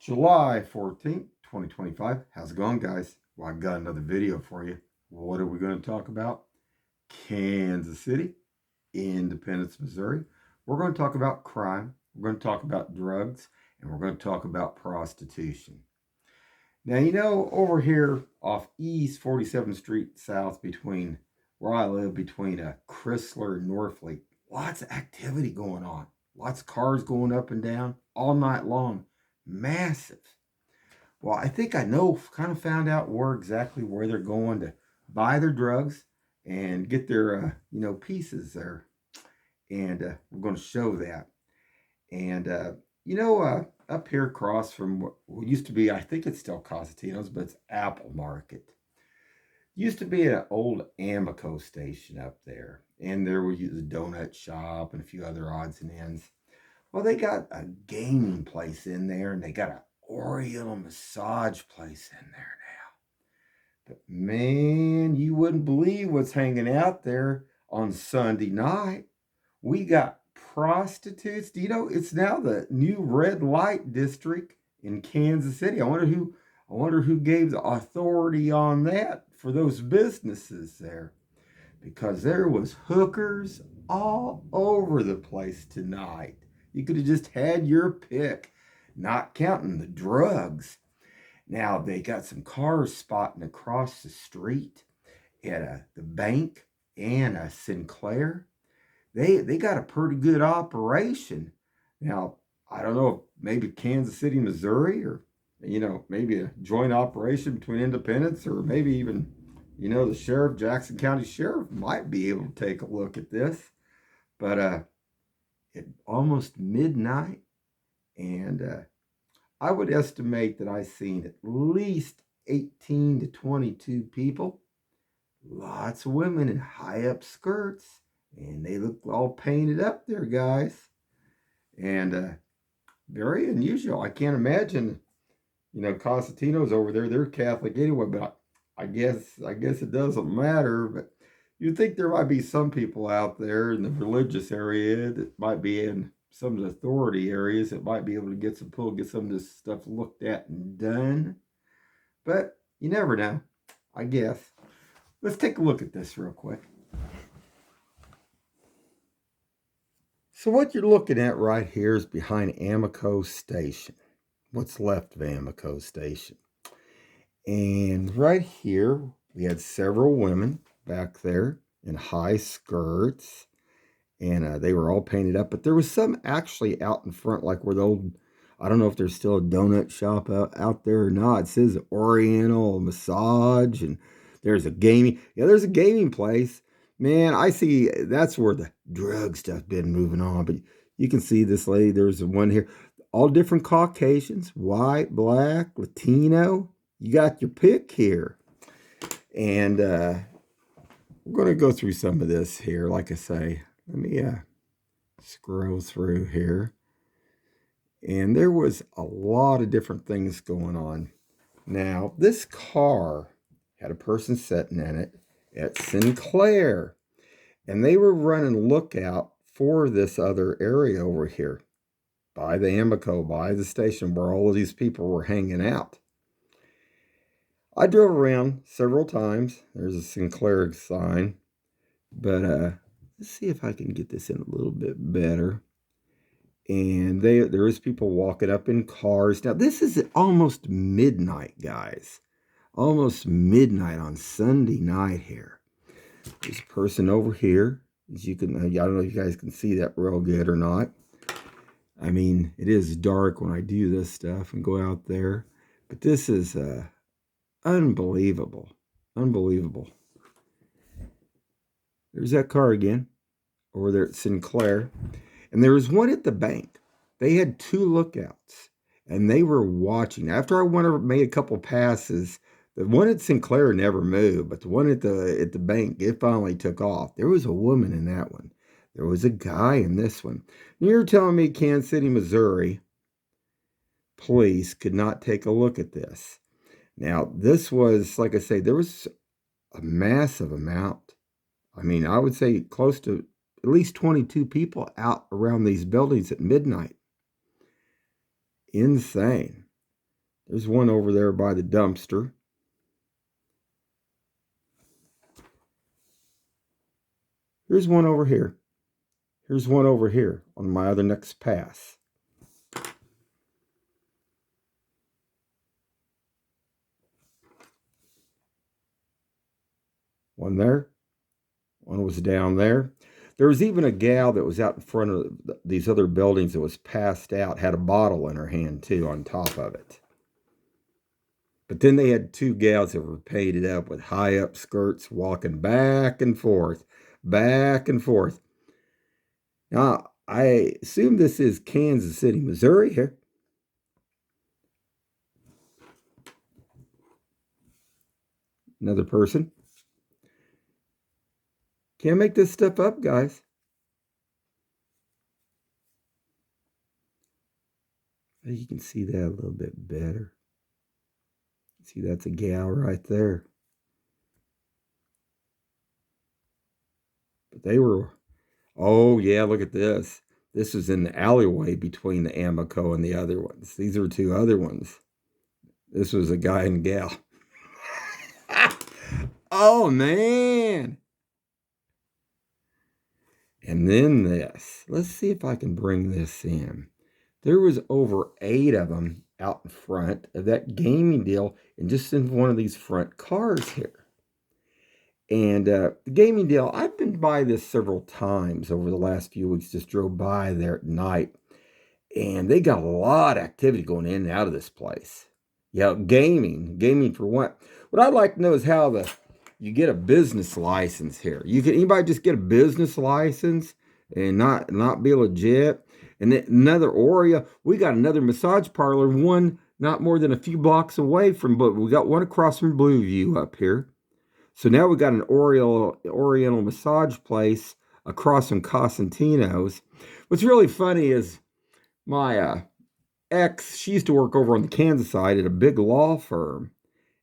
July 14th, 2025. How's it going, guys? Well, I got another video for you. What are we going to talk about? Kansas City, Independence, Missouri. We're going to talk about crime. We're going to talk about drugs, and we're going to talk about prostitution. Now, over here off East 47th Street South between where I live, between Chrysler and Northlake, lots of activity going on. Lots of cars going up and down all night long. Massive. Well, I think I kind of found out exactly where they're going to buy their drugs and get their, pieces there. And we're going to show that. And, up here across from what used to be, I think it's still Cosentinos, but it's Apple Market. Used to be an old Amico station up there. And there was a donut shop and a few other odds and ends. Well, they got a gaming place in there, and they got an Oriental massage place in there now. But man, you wouldn't believe what's hanging out there on Sunday night. We got prostitutes. Do you know it's now the new red light district in Kansas City? I wonder who gave the authority on that for those businesses there. Because there was hookers all over the place tonight. You could have just had your pick, not counting the drugs. Now, they got some cars spotting across the street at the bank and Sinclair. They got a pretty good operation. Now, I don't know, maybe Kansas City, Missouri, or, maybe a joint operation between Independence, or maybe even, the sheriff, Jackson County Sheriff, might be able to take a look at this. But at almost midnight, and I would estimate that I seen at least 18 to 22 people, lots of women in high up skirts, and they look all painted up there, guys, and very unusual. I can't imagine, Cosentinos over there, they're Catholic anyway, but I guess it doesn't matter. But you'd think there might be some people out there in the religious area that might be in some of the authority areas that might be able to get some of this stuff looked at and done. But you never know, I guess. Let's take a look at this real quick. So what you're looking at right here is behind Amico Station. What's left of Amico Station. And right here, we had several women back there in high skirts, and they were all painted up, but there was some actually out in front, like where the old, I don't know if there's still a donut shop out there or not. It says Oriental Massage, and there's a gaming place. Man, I see that's where the drug stuff been moving on. But you can see this lady, there's one here, all different Caucasians, white, black, Latino. You got your pick here. And we're going to go through some of this here. Like I say, let me scroll through here. And there was a lot of different things going on. Now, this car had a person sitting in it at Sinclair. And they were running lookout for this other area over here by the Amico, by the station where all of these people were hanging out. I drove around several times. There's a Sinclair sign. But let's see if I can get this in a little bit better. And there is people walking up in cars. Now, this is almost midnight, guys. Almost midnight on Sunday night here. There's a person over here. As you can, I don't know if you guys can see that real good or not. I mean, it is dark when I do this stuff and go out there. But this is unbelievable. Unbelievable. There's that car again over there at Sinclair. And there was one at the bank. They had two lookouts. And they were watching. After I made a couple passes, the one at Sinclair never moved. But the one at the bank, it finally took off. There was a woman in that one. There was a guy in this one. And you're telling me Kansas City, Missouri police could not take a look at this. Now, this was, like I say, there was a massive amount. I mean, I would say close to at least 22 people out around these buildings at midnight. Insane. There's one over there by the dumpster. Here's one over here. Here's one over here on my other next pass. One there. One was down there. There was even a gal that was out in front of these other buildings that was passed out, had a bottle in her hand too on top of it. But then they had two gals that were painted up with high up skirts walking back and forth, back and forth. Now, I assume this is Kansas City, Missouri here. Another person. Can't make this stuff up, guys. You can see that a little bit better. See, that's a gal right there. But they were, oh yeah, look at this. This was in the alleyway between the Amico and the other ones. These are two other ones. This was a guy and gal. Oh, man. And then this. Let's see if I can bring this in. There was over 8 of them out in front of that gaming deal and just in one of these front cars here. And the gaming deal, I've been by this several times over the last few weeks, just drove by there at night. And they got a lot of activity going in and out of this place. Yeah, gaming for what? What I'd like to know is how you get a business license here. Anybody just get a business license and not be legit? And then another Oreo, we got another massage parlor, one not more than a few blocks away but we got one across from Blueview up here. So now we got an Oriental massage place across from Cosentinos. What's really funny is my ex, she used to work over on the Kansas side at a big law firm.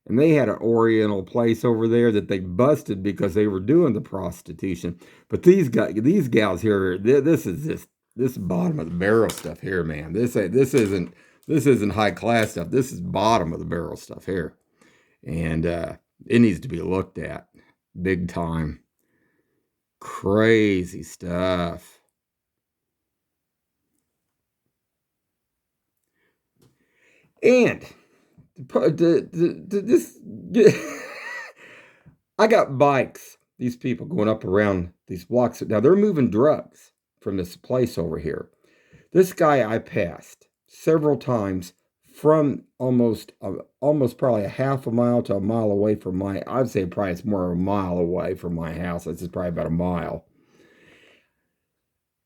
And they had an Oriental place over there that they busted because they were doing the prostitution. But these gals here, this is bottom of the barrel stuff here, man. This isn't high class stuff. This is bottom of the barrel stuff here. And it needs to be looked at big time. Crazy stuff. And I got bikes. These people going up around these blocks. Now they're moving drugs from this place over here. This guy I passed several times from almost probably a half a mile to a mile away from I'd say probably it's more of a mile away from my house. This is probably about a mile.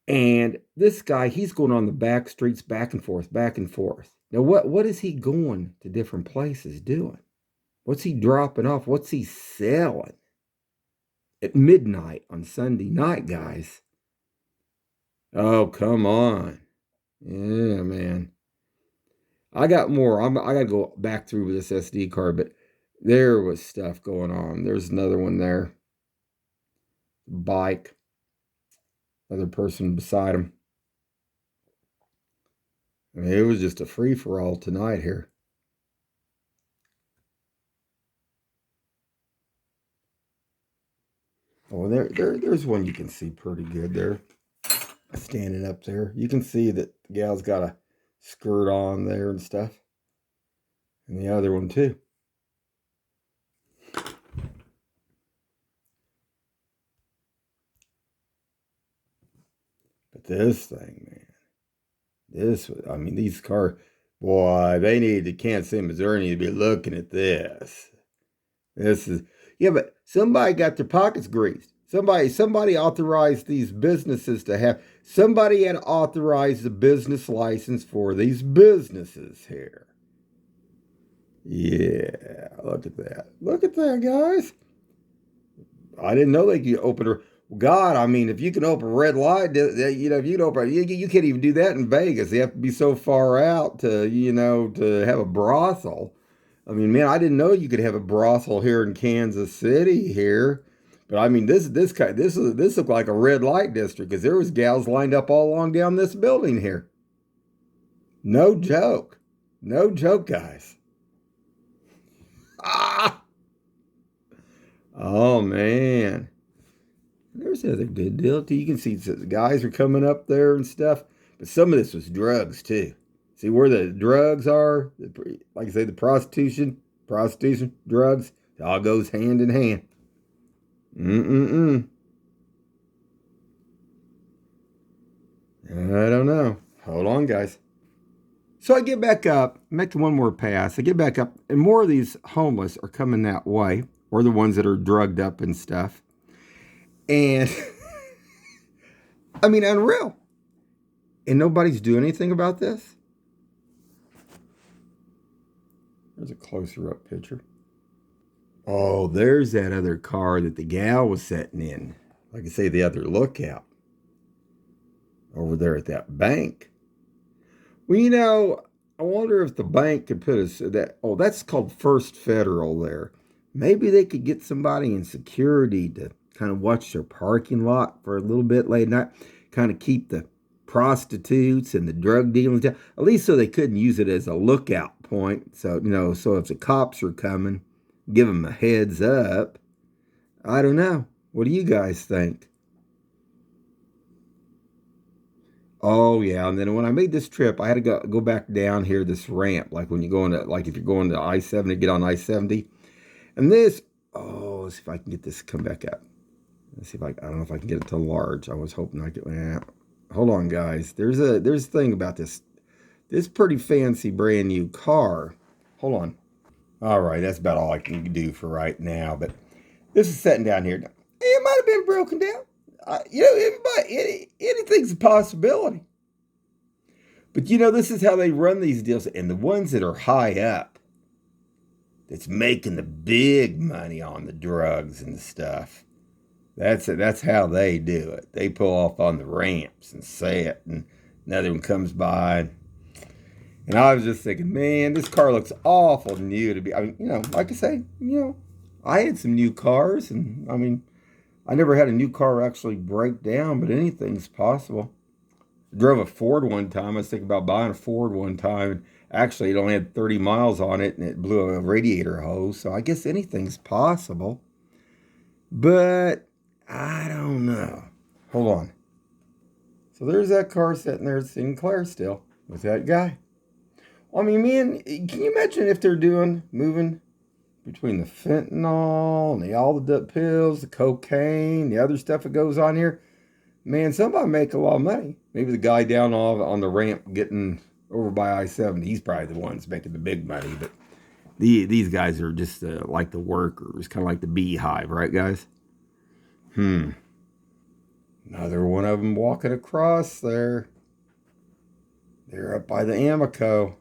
And this guy, he's going on the back streets back and forth, back and forth. Now, what is he going to different places doing? What's he dropping off? What's he selling? At midnight on Sunday night, guys. Oh, come on. Yeah, man. I got more. I got to go back through this SD card, but there was stuff going on. There's another one there. Bike. Another person beside him. I mean, it was just a free-for-all tonight here. Oh, there's one you can see pretty good there. Standing up there. You can see that the gal's got a skirt on there and stuff. And the other one too. But this thing, man. These cars, boy, Kansas City, Missouri need to be looking at this. But somebody got their pockets greased. Somebody authorized these businesses somebody had authorized the business license for these businesses here. Yeah, look at that. Look at that, guys. I didn't know they could open God, if you can open a red light, if you can open, you can't even do that in Vegas. They have to be so far out to have a brothel. I didn't know you could have a brothel here in Kansas City here. But this looked like a red light district because there was gals lined up all along down this building here. No joke. No joke, guys. Oh, man. There's another good deal, too. You can see the guys are coming up there and stuff. But some of this was drugs, too. See where the drugs are? Like I say, the prostitution, drugs. It all goes hand in hand. Mm-mm-mm. I don't know. Hold on, guys. So I get back up, make one more pass. I get back up, and more of these homeless are coming that way, or the ones that are drugged up and stuff. And I mean, unreal. And nobody's doing anything about this. There's a closer up picture. Oh, there's that other car that the gal was sitting in. Like I say, the other lookout over there at that bank. Well, I wonder if the bank could put us that. Oh, that's called First Federal there. Maybe they could get somebody in security to kind of watch their parking lot for a little bit late night, kind of keep the prostitutes and the drug dealers down, at least so they couldn't use it as a lookout point. So, so if the cops are coming, give them a heads up. I don't know. What do you guys think? Oh yeah, and then when I made this trip, I had to go back down here this ramp, like when you go into like if you're going to I-70, get on I-70, and this. Oh, let's see if I can get this to come back up. Let's see if I don't know if I can get it to large. I was hoping I could. Hold on, guys. There's a thing about this pretty fancy brand new car. Hold on. All right, that's about all I can do for right now. But this is sitting down here. It might have been broken down. Anything's a possibility. But this is how they run these deals. And the ones that are high up, that's making the big money on the drugs and stuff. That's how they do it. They pull off on the ramps and say it, and another one comes by. And I was just thinking, man, this car looks awful new to be. I mean, like I say, I had some new cars, and I mean, I never had a new car actually break down, but anything's possible. I drove a Ford one time. I was thinking about buying a Ford one time. Actually, it only had 30 miles on it, and it blew a radiator hose. So I guess anything's possible. But I don't know. Hold on. So there's that car sitting there at Sinclair still with that guy. I mean, man, can you imagine if they're moving between the fentanyl and all the pills, the cocaine, the other stuff that goes on here? Man, somebody make a lot of money. Maybe the guy down on the ramp getting over by I-70, he's probably the ones making the big money. But these guys are just like the workers, kind of like the beehive, right, guys? Another one of them walking across there. They're up by the Amico.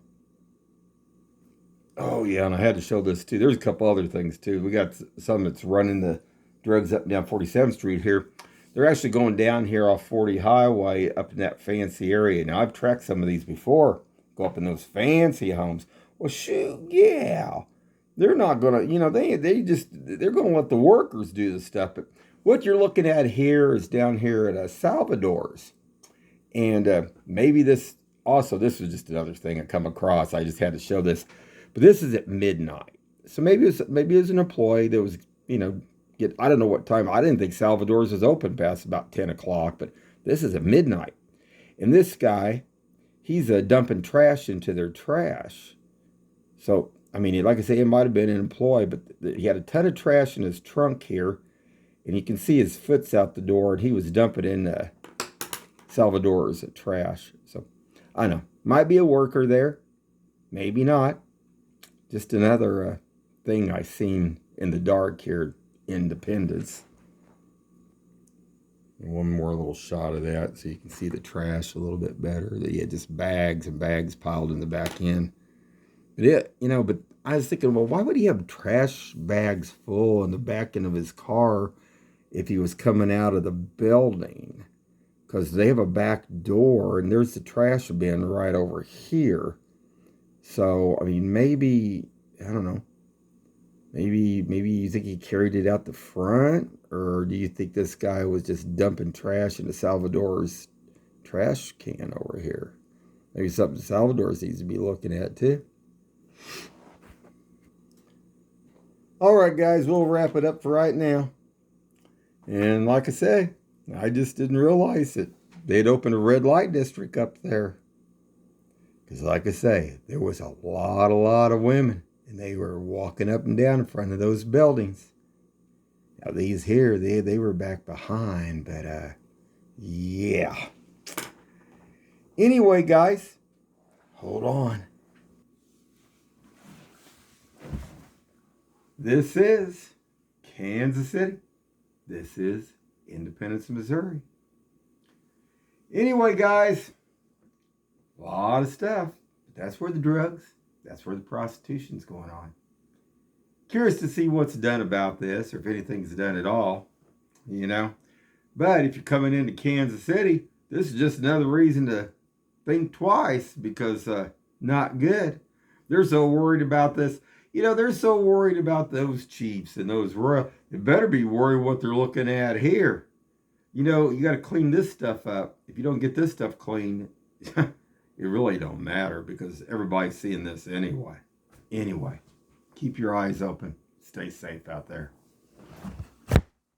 Oh, yeah, and I had to show this, too. There's a couple other things, too. We got some that's running the drugs up and down 47th Street here. They're actually going down here off 40 Highway up in that fancy area. Now, I've tracked some of these before. Go up in those fancy homes. Well, shoot, yeah. They're not going to, they're going to let the workers do the stuff. But what you're looking at here is down here at Salvador's. And maybe this was just another thing I come across. I just had to show this. But this is at midnight. So maybe it was an employee that was, I don't know what time. I didn't think Salvador's was open past about 10 o'clock, but this is at midnight. And this guy, he's dumping trash into their trash. So, I mean, like I say, it might have been an employee, but he had a ton of trash in his trunk here. And you can see his foot's out the door, and he was dumping in Salvador's trash. So, I don't know. Might be a worker there. Maybe not. Just another thing I seen in the dark here, Independence. And one more little shot of that so you can see the trash a little bit better. That he had just bags and bags piled in the back end. But but I was thinking, well, why would he have trash bags full in the back end of his car if he was coming out of the building? Because they have a back door, and there's the trash bin right over here. So, I mean, maybe, I don't know, maybe you think he carried it out the front, or do you think this guy was just dumping trash into Salvador's trash can over here? Maybe something Salvador's needs to be looking at, too. All right, guys, we'll wrap it up for right now. And like I say, I just didn't realize that they'd opened a red light district up there. Because like I say, there was a lot of women. And they were walking up and down in front of those buildings. Now these here, they were back behind. But yeah. Anyway, guys, hold on. This is Kansas City. This is Independence, Missouri. Anyway, guys, a lot of stuff. That's where the drugs, that's where the prostitution's going on. Curious to see what's done about this, or if anything's done at all, you know. But if you're coming into Kansas City, this is just another reason to think twice, because not good. They're so worried about this. You know, they're so worried about those chiefs and those royal. They better be worried what they're looking at here. You know, you got to clean this stuff up. If you don't get this stuff clean, it really don't matter, because everybody's seeing this anyway. Anyway, keep your eyes open. Stay safe out there.